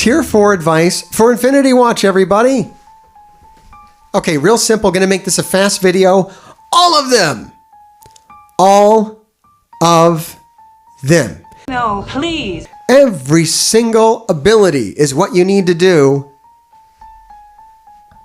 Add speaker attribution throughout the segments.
Speaker 1: Tier 4 advice for Infinity Watch, everybody. Okay, real simple. Going to make this a fast video. All of them. All of them.
Speaker 2: No, please.
Speaker 1: Every single ability is what you need to do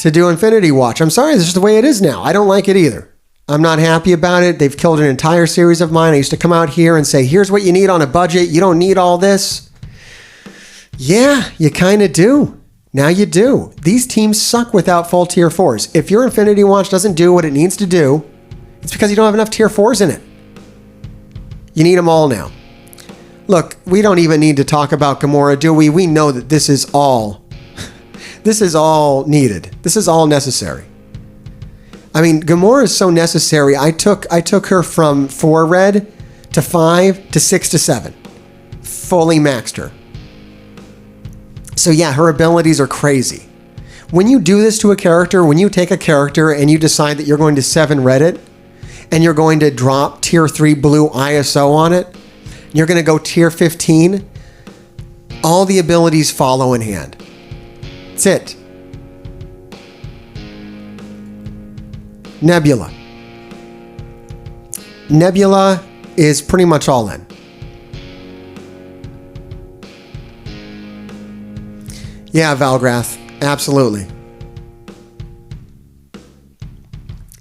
Speaker 1: Infinity Watch. I'm sorry, this is the way it is now. I don't like it either. I'm not happy about it. They've killed an entire series of mine. I used to come out here and say, here's what you need on a budget. You don't need all this. Yeah, you kind of do. Now you do. These teams suck without full tier 4s. If your Infinity Watch doesn't do what it needs to do, it's because you don't have enough tier 4s in it. You need them all now. Look, we don't even need to talk about Gamora, do we? We know that this is all needed. This is all necessary. I mean, Gamora is so necessary. I took her from 4 red to 5 to 6 to 7. Fully maxed her. So yeah, her abilities are crazy. When you do this to a character, when you take a character and you decide that you're going to 7 red it, and you're going to drop tier 3 blue ISO on it, you're going to go tier 15, all the abilities follow in hand. That's it. Nebula. Nebula is pretty much all in. Yeah, Valgrath. Absolutely.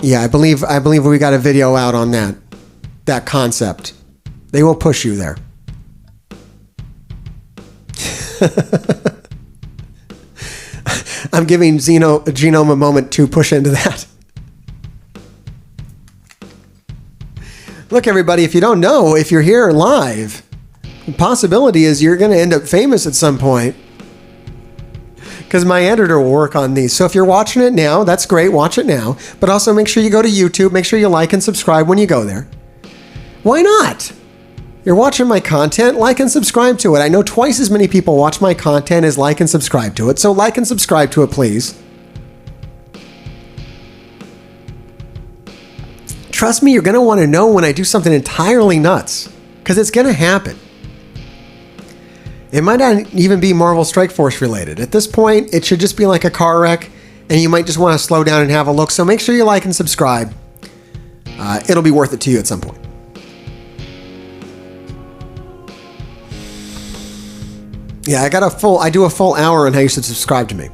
Speaker 1: Yeah, I believe we got a video out on that concept. They will push you there. I'm giving Genome a moment to push into that. Look, everybody, if you don't know, if you're here live, the possibility is you're going to end up famous at some point. Because my editor will work on these. So if you're watching it now, that's great. Watch it now. But also make sure you go to YouTube. Make sure you like and subscribe when you go there. Why not? You're watching my content, like and subscribe to it. I know twice as many people watch my content as like and subscribe to it. So like and subscribe to it, please. Trust me, you're going to want to know when I do something entirely nuts. Because it's going to happen. It might not even be Marvel Strike Force related. At this point, it should just be like a car wreck, and you might just want to slow down and have a look. So make sure you like and subscribe. It'll be worth it to you at some point. Yeah, I do a full hour on how you should subscribe to me.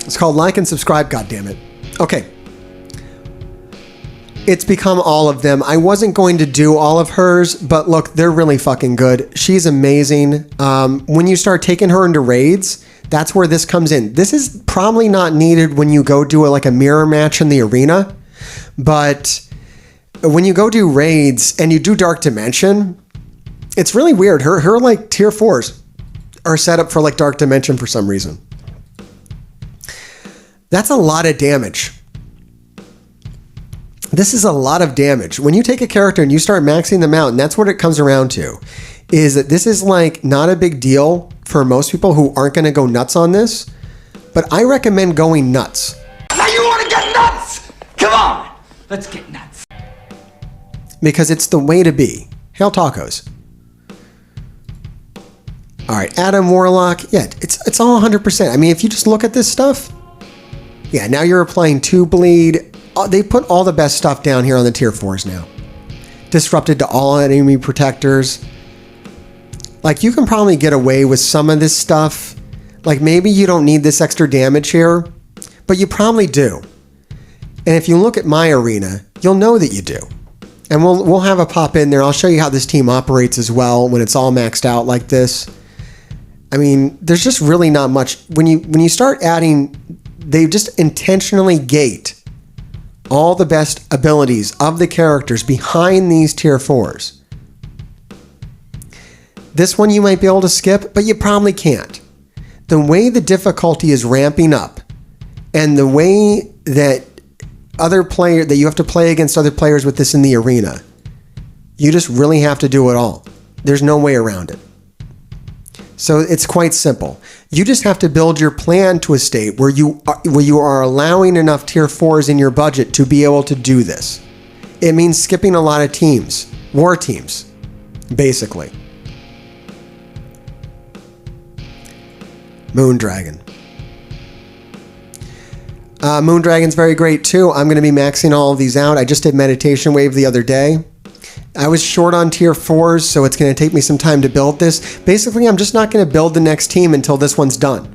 Speaker 1: It's called like and subscribe, goddammit. Okay. It's become all of them. I wasn't going to do all of hers, but look, they're really fucking good. She's amazing. When you start taking her into raids, that's where this comes in. This is probably not needed when you go do like a mirror match in the arena, but when you go do raids and you do Dark Dimension, it's really weird. Her like tier 4s are set up for like Dark Dimension for some reason. That's a lot of damage. This is a lot of damage. When you take a character and you start maxing them out, and that's what it comes around to, is that this is like not a big deal for most people who aren't going to go nuts on this, but I recommend going nuts.
Speaker 2: Now you want to get nuts? Come on, let's get nuts.
Speaker 1: Because it's the way to be. Hail tacos. All right, Adam Warlock. Yeah, it's all 100%. I mean, if you just look at this stuff, yeah, now you're applying 2 bleed. They put all the best stuff down here on the tier 4s now. Disrupted to all enemy protectors. Like, you can probably get away with some of this stuff. Like, maybe you don't need this extra damage here, but you probably do. And if you look at my arena, you'll know that you do. And we'll have a pop in there. I'll show you how this team operates as well when it's all maxed out like this. I mean, there's just really not much. When you start adding, they just intentionally gate all the best abilities of the characters behind these tier 4s. This one you might be able to skip, but you probably can't. The way the difficulty is ramping up and the way that you have to play against other players with this in the arena, you just really have to do it all. There's no way around it. So it's quite simple. You just have to build your plan to a state where you are allowing enough tier 4s in your budget to be able to do this. It means skipping a lot of teams, war teams, basically. Moondragon. Moondragon's very great too. I'm going to be maxing all of these out. I just did Meditation Wave the other day. I was short on tier 4s, so it's going to take me some time to build this. Basically, I'm just not going to build the next team until this one's done.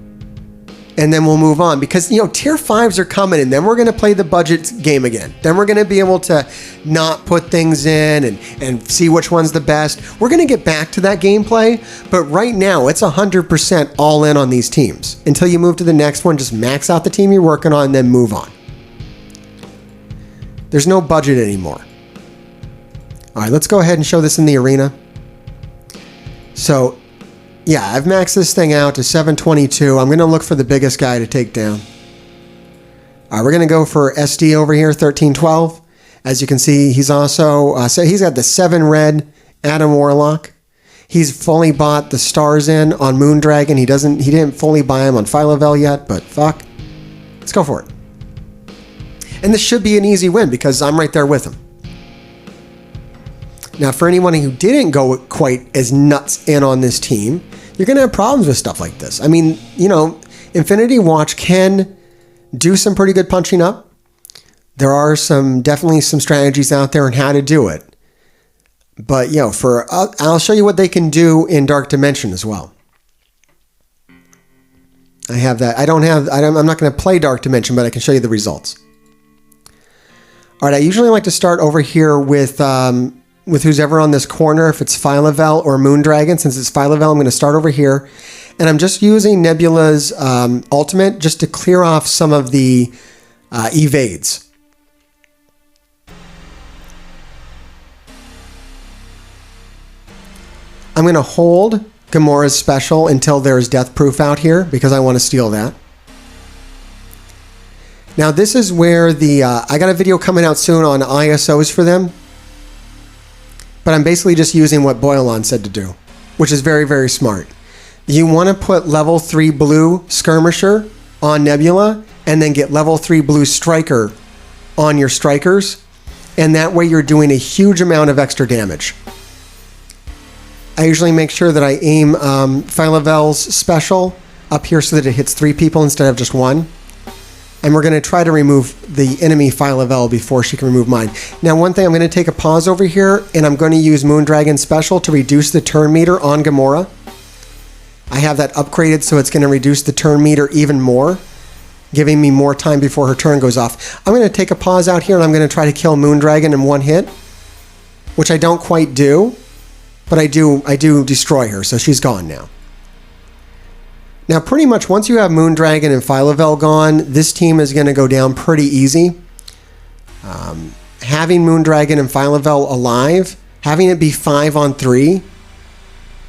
Speaker 1: And then we'll move on because, you know, tier 5s are coming and then we're going to play the budget game again. Then we're going to be able to not put things in and see which one's the best. We're going to get back to that gameplay, but right now it's 100% all in on these teams. Until you move to the next one, just max out the team you're working on and then move on. There's no budget anymore. All right, let's go ahead and show this in the arena. So, yeah, I've maxed this thing out to 722. I'm going to look for the biggest guy to take down. All right, we're going to go for SD over here, 1312. As you can see, he's also, so he's got the 7 red Adam Warlock. He's fully bought the stars in on Moondragon. He didn't fully buy him on Phyla-Vell yet, but fuck. Let's go for it. And this should be an easy win because I'm right there with him. Now, for anyone who didn't go quite as nuts in on this team, you're going to have problems with stuff like this. I mean, you know, Infinity Watch can do some pretty good punching up. There are definitely some strategies out there on how to do it. But, you know, I'll show you what they can do in Dark Dimension as well. I have that. I'm not going to play Dark Dimension, but I can show you the results. All right, I usually like to start over here with who's ever on this corner, if it's Phyla-Vell or Moondragon. Since it's Phyla-Vell, I'm going to start over here. And I'm just using Nebula's ultimate just to clear off some of the evades. I'm going to hold Gamora's special until there's death proof out here because I want to steal that. Now this is where I got a video coming out soon on ISOs for them. But I'm basically just using what Boylan said to do, which is very, very smart. You want to put level 3 blue Skirmisher on Nebula and then get level 3 blue Striker on your Strikers. And that way you're doing a huge amount of extra damage. I usually make sure that I aim Phyla-Vell's special up here so that it hits 3 people instead of just 1. And we're going to try to remove the enemy Phyla-Vell before she can remove mine. Now, one thing, I'm going to take a pause over here, and I'm going to use Moondragon Special to reduce the turn meter on Gamora. I have that upgraded, so it's going to reduce the turn meter even more, giving me more time before her turn goes off. I'm going to take a pause out here, and I'm going to try to kill Moondragon in one hit, which I don't quite do, but I do destroy her, so she's gone now. Now, pretty much once you have Moondragon and Phyla-Vell gone, this team is going to go down pretty easy. Having Moondragon and Phyla-Vell alive, having it be 5-on-3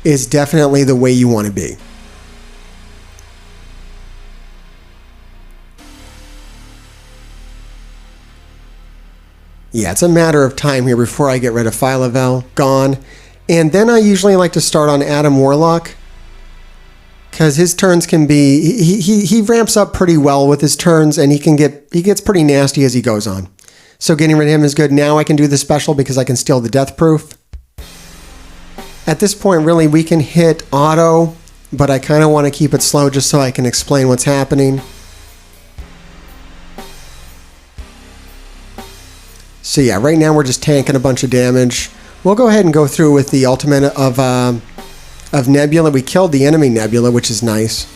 Speaker 1: is definitely the way you want to be. Yeah, it's a matter of time here before I get rid of Phyla-Vell. Gone. And then I usually like to start on Adam Warlock, because his turns can be, he ramps up pretty well with his turns, and he gets pretty nasty as he goes on. So getting rid of him is good. Now I can do the special because I can steal the death proof. At this point, really, we can hit auto, but I kind of want to keep it slow just so I can explain what's happening. So yeah, right now we're just tanking a bunch of damage. We'll go ahead and go through with the ultimate of Nebula. We killed the enemy Nebula, which is nice.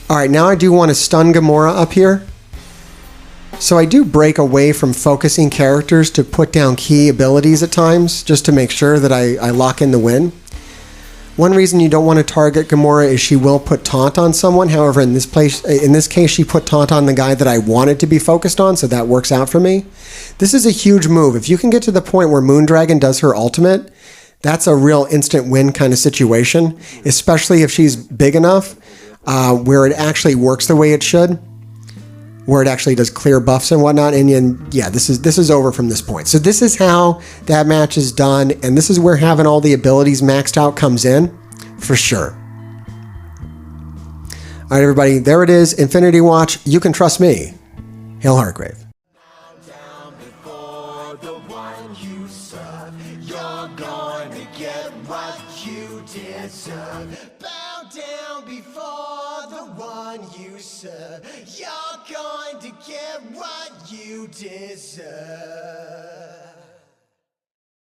Speaker 1: Alright, now I do want to stun Gamora up here. So I do break away from focusing characters to put down key abilities at times, just to make sure that I lock in the win. One reason you don't want to target Gamora is she will put taunt on someone. However, in this case, she put taunt on the guy that I wanted to be focused on, so that works out for me. This is a huge move. If you can get to the point where Moondragon does her ultimate, that's a real instant win kind of situation, especially if she's big enough where it actually works the way it should, where it actually does clear buffs and whatnot. And yeah, this is over from this point. So this is how that match is done, and this is where having all the abilities maxed out comes in, for sure. All right, everybody, there it is. Infinity Watch. You can trust me. Hail Hargrave.
Speaker 3: Bow down before
Speaker 1: on you, sir. You're going to get what you deserve.